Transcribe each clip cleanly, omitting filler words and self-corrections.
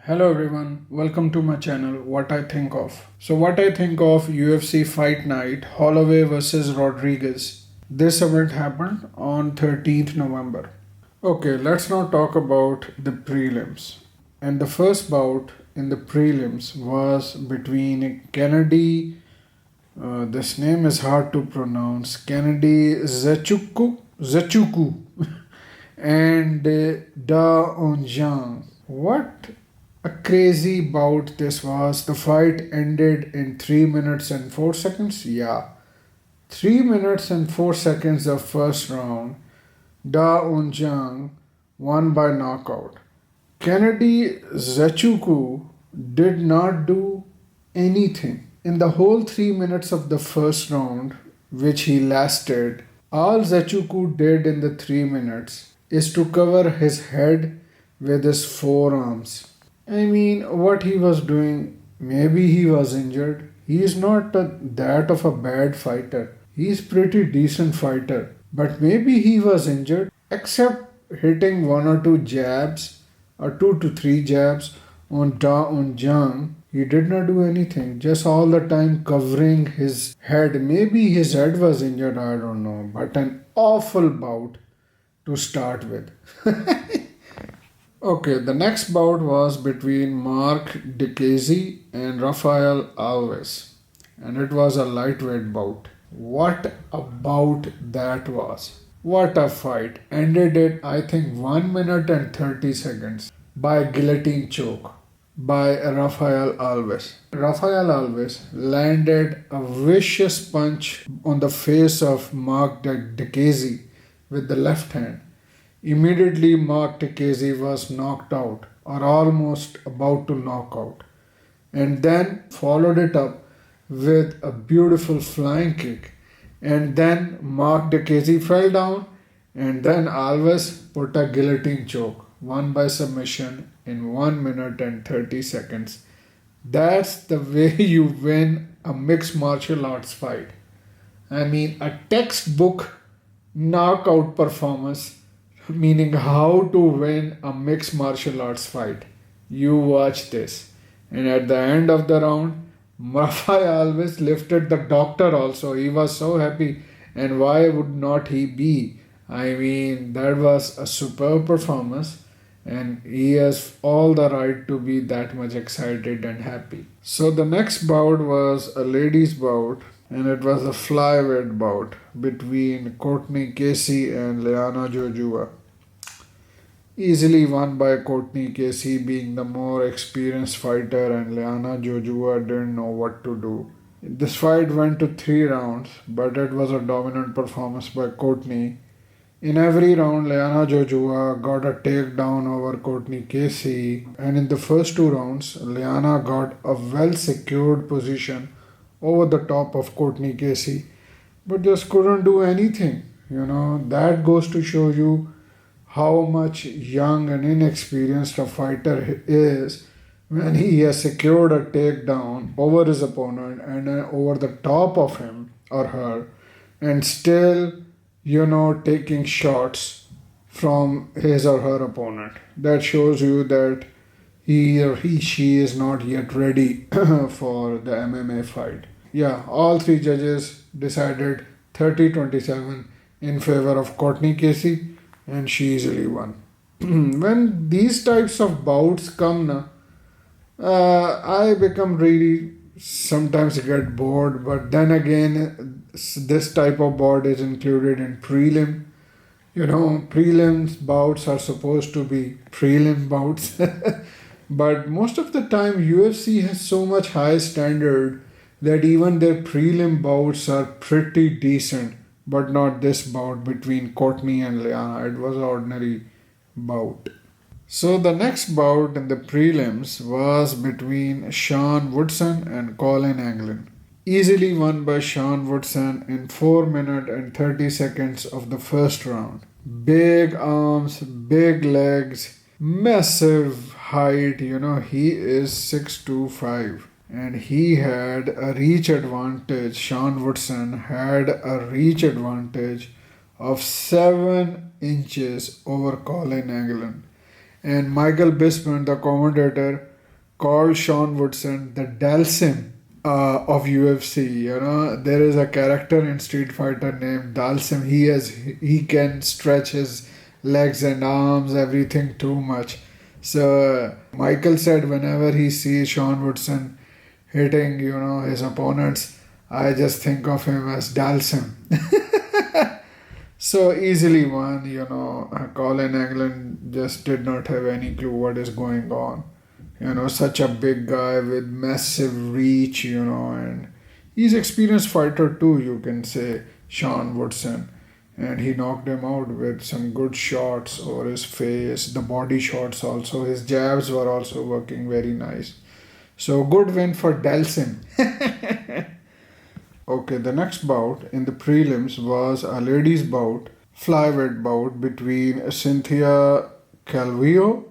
Hello everyone, welcome to my channel What I Think of. So what I think of UFC Fight Night Holloway versus Rodriguez. This event happened on 13th November. Okay, let's now talk about the prelims. And the first bout in the prelims was between Kennedy, this name is hard to pronounce, Kennedy Zechuku and Zhang. What a crazy bout this was. The fight ended in 3 minutes and 4 seconds. Yeah, 3 minutes and 4 seconds of first round. Zhang won by knockout. Kennedy Zechuku did not do anything. In the whole 3 minutes of the first round, which he lasted, all Zechuku did in the 3 minutes is to cover his head with his forearms. I mean, what he was doing, maybe he was injured. He is not that of a bad fighter. He is pretty decent fighter. But maybe he was injured, except hitting one or two jabs or 2 to 3 jabs on Zhang. He did not do anything, just all the time covering his head. Maybe his head was injured, I don't know. But an awful bout to start with. Okay, the next bout was between Mark Diakiese and Rafael Alvarez, and it was a lightweight bout. What a bout that was! What a fight! Ended it, I think, 1 minute and 30 seconds by a guillotine choke by Rafael Alvarez. Rafael Alvarez landed a vicious punch on the face of Mark Diakiese with the left hand. Immediately, Mark Diakiese was knocked out or almost about to knock out, and then followed it up with a beautiful flying kick. And then Mark Diakiese fell down, and then Alvarez put a guillotine choke, won by submission in 1 minute and 30 seconds. That's the way you win a mixed martial arts fight. I mean, a textbook knockout performance, meaning how to win a mixed martial arts fight. You watch this. And at the end of the round, Rafael Alvarez lifted the doctor also. He was so happy. And why would not he be? I mean, that was a superb performance. And he has all the right to be that much excited and happy. So the next bout was a ladies' bout. And it was a flyweight bout between Courtney Casey and Liana Jojua. Easily won by Courtney Casey, being the more experienced fighter, and Liana Jojua didn't know what to do. This fight went to 3 rounds, but it was a dominant performance by Courtney. In every round, Liana Jojua got a takedown over Courtney Casey, and in the first 2 rounds, Liana got a well secured position over the top of Courtney Casey, but just couldn't do anything. That goes to show you how much young and inexperienced a fighter is when he has secured a takedown over his opponent and over the top of him or her, and still, taking shots from his or her opponent. That shows you that she is not yet ready for the MMA fight. Yeah, all 3 judges decided 30-27 in favor of Courtney Casey, and she easily won. When these types of bouts come, I become really sometimes get bored, but then again, this type of bout is included in prelim. Prelims bouts are supposed to be prelim bouts, but most of the time, UFC has so much high standard that even their prelim bouts are pretty decent, but not this bout between Courtney and Liana. It was an ordinary bout. So the next bout in the prelims was between Sean Woodson and Colin Anglin. Easily won by Sean Woodson in 4 minutes and 30 seconds of the first round. Big arms, big legs, massive height. He is 6'2", and he had a reach advantage. Sean Woodson had a reach advantage of 7 inches over Colin Anglin. And Michael Bisping, the commentator, called Sean Woodson the Dalsim of UFC. You know, there is a character in Street Fighter named Dalsim. He can stretch his legs and arms, everything too much. So Michael said whenever he sees Sean Woodson hitting, you know, his opponents, I just think of him as Dalsim. So easily won, you know. Colin Anglin just did not have any clue what is going on. You know, such a big guy with massive reach, you know, and he's experienced fighter too, you can say, Sean Woodson. And he knocked him out with some good shots over his face, the body shots also. His jabs were also working very nice. So good win for Dalsim. Okay, the next bout in the prelims was a ladies' bout, flyweight bout between Cynthia Calvillo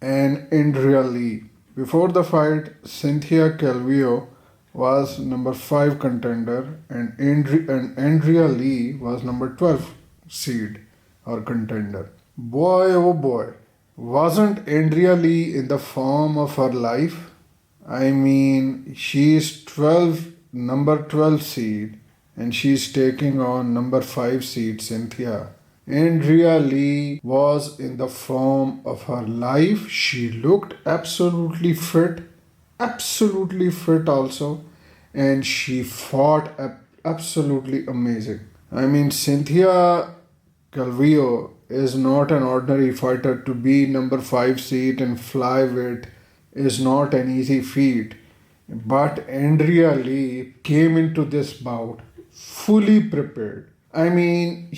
and Andrea Lee. Before the fight, Cynthia Calvillo was number 5 contender and Andrea Lee was number 12 seed or contender. Boy oh boy, wasn't Andrea Lee in the form of her life? I mean, she's number 12 seed, and she's taking on number 5 seed Cynthia. Andrea Lee was in the form of her life. She looked absolutely fit also, and she fought absolutely amazing. I mean, Cynthia Calvillo is not an ordinary fighter. To be number 5 seed in flyweight is not an easy feat. But Andrea Lee came into this bout fully prepared. I mean,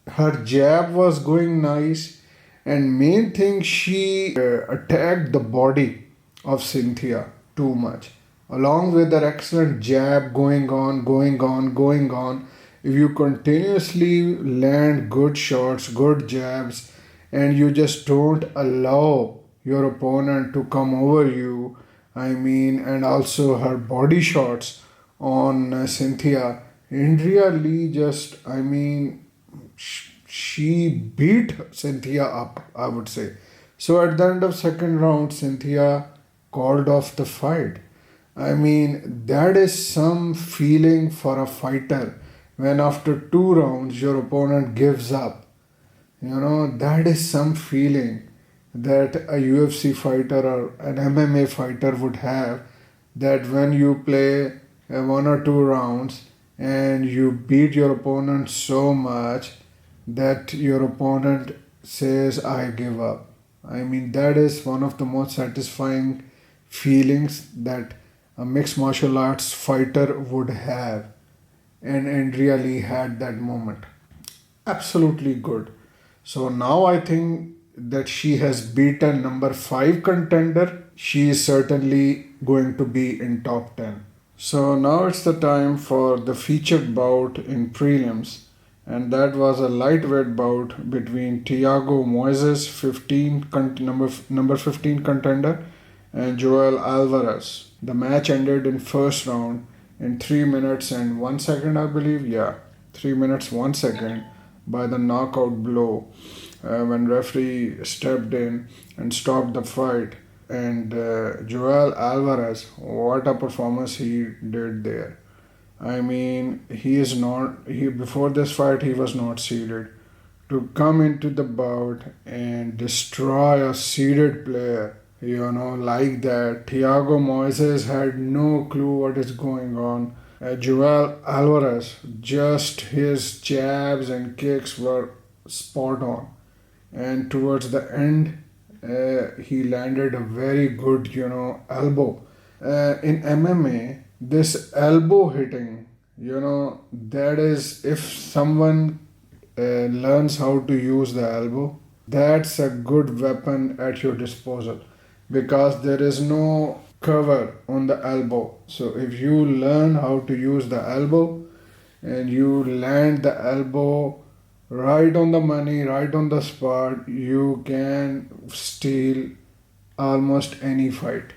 her jab was going nice, and main thing, she attacked the body of Cynthia too much. Along with her excellent jab going on. If you continuously land good shots, good jabs, and you just don't allow your opponent to come over you, I mean, and also her body shots on Cynthia. Andrea Lee just, I mean, she beat Cynthia up, I would say. So at the end of second round, Cynthia called off the fight. I mean, that is some feeling for a fighter when after 2 rounds your opponent gives up. You know, that is some feeling that a UFC fighter or an MMA fighter would have, that when you play 1 or 2 rounds and you beat your opponent so much that your opponent says, I give up. I mean, that is one of the most satisfying feelings that a mixed martial arts fighter would have. And Andrea Lee had that moment. Absolutely good. So now I think that she has beaten number 5 contender. She is certainly going to be in top 10. So now it's the time for the featured bout in prelims, and that was a lightweight bout between Thiago Moises, number 15 contender, and Joel Alvarez. The match ended in first round in 3 minutes and 1 second, I believe. Yeah, 3 minutes 1 second by the knockout blow when referee stepped in and stopped the fight. And Joel Alvarez, what a performance he did there. I mean, before this fight he was not seeded. To come into the bout and destroy a seeded player, like that. Thiago Moises had no clue what is going on. Joel Alvarez, just his jabs and kicks were spot on. And towards the end, he landed a very good, elbow. In MMA, this elbow hitting, that is, if someone learns how to use the elbow, that's a good weapon at your disposal, because there is no cover on the elbow. So if you learn how to use the elbow and you land the elbow right on the money, right on the spot, you can steal almost any fight,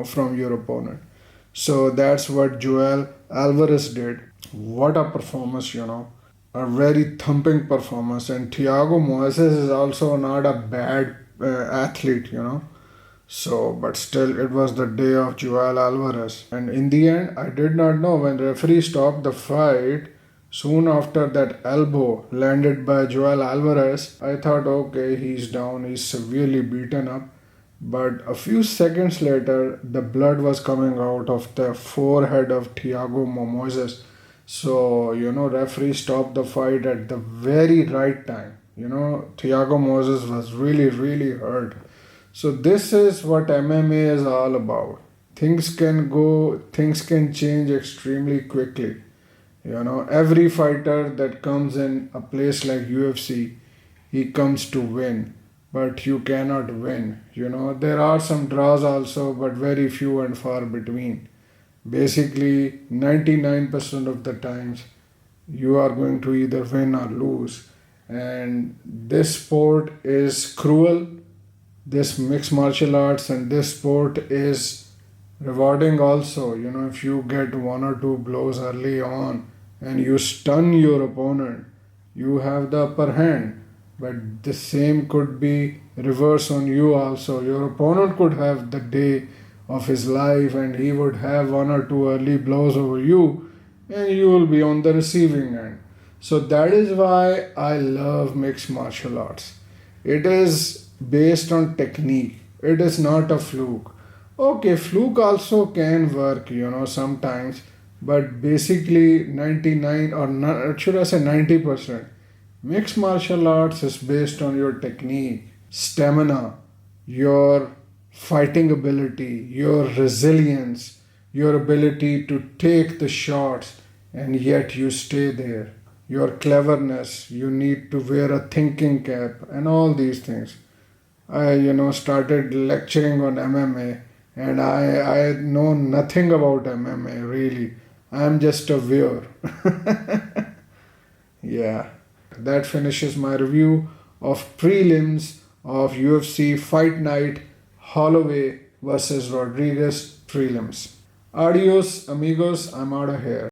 from your opponent. So that's what Joel Alvarez did. What a performance, a very thumping performance. And Thiago Moises is also not a bad athlete, So, but still, it was the day of Joel Alvarez. And in the end, I did not know when the referee stopped the fight. Soon after that elbow landed by Joel Alvarez, I thought, okay, he's down, he's severely beaten up. But a few seconds later, the blood was coming out of the forehead of Thiago Moses. So, referee stopped the fight at the very right time. Thiago Moses was really, really hurt. So this is what MMA is all about. Things can change extremely quickly. Every fighter that comes in a place like UFC, he comes to win, but you cannot win. There are some draws also, but very few and far between. Basically, 99% of the times, you are going to either win or lose. And this sport is cruel. This mixed martial arts and this sport is rewarding also. If you get one or two blows early on and you stun your opponent, you have the upper hand. But the same could be reverse on you also. Your opponent could have the day of his life and he would have one or two early blows over you and you will be on the receiving end. So that is why I love mixed martial arts. It is based on technique. It is not a fluke. Okay, fluke also can work, sometimes, but basically 99 or not, should I say 90%. Mixed martial arts is based on your technique, stamina, your fighting ability, your resilience, your ability to take the shots and yet you stay there. Your cleverness, you need to wear a thinking cap and all these things. I started lecturing on MMA and I know nothing about MMA really. I'm just a viewer. Yeah. That finishes my review of prelims of UFC Fight Night Holloway versus Rodriguez prelims. Adios amigos, I'm out of here.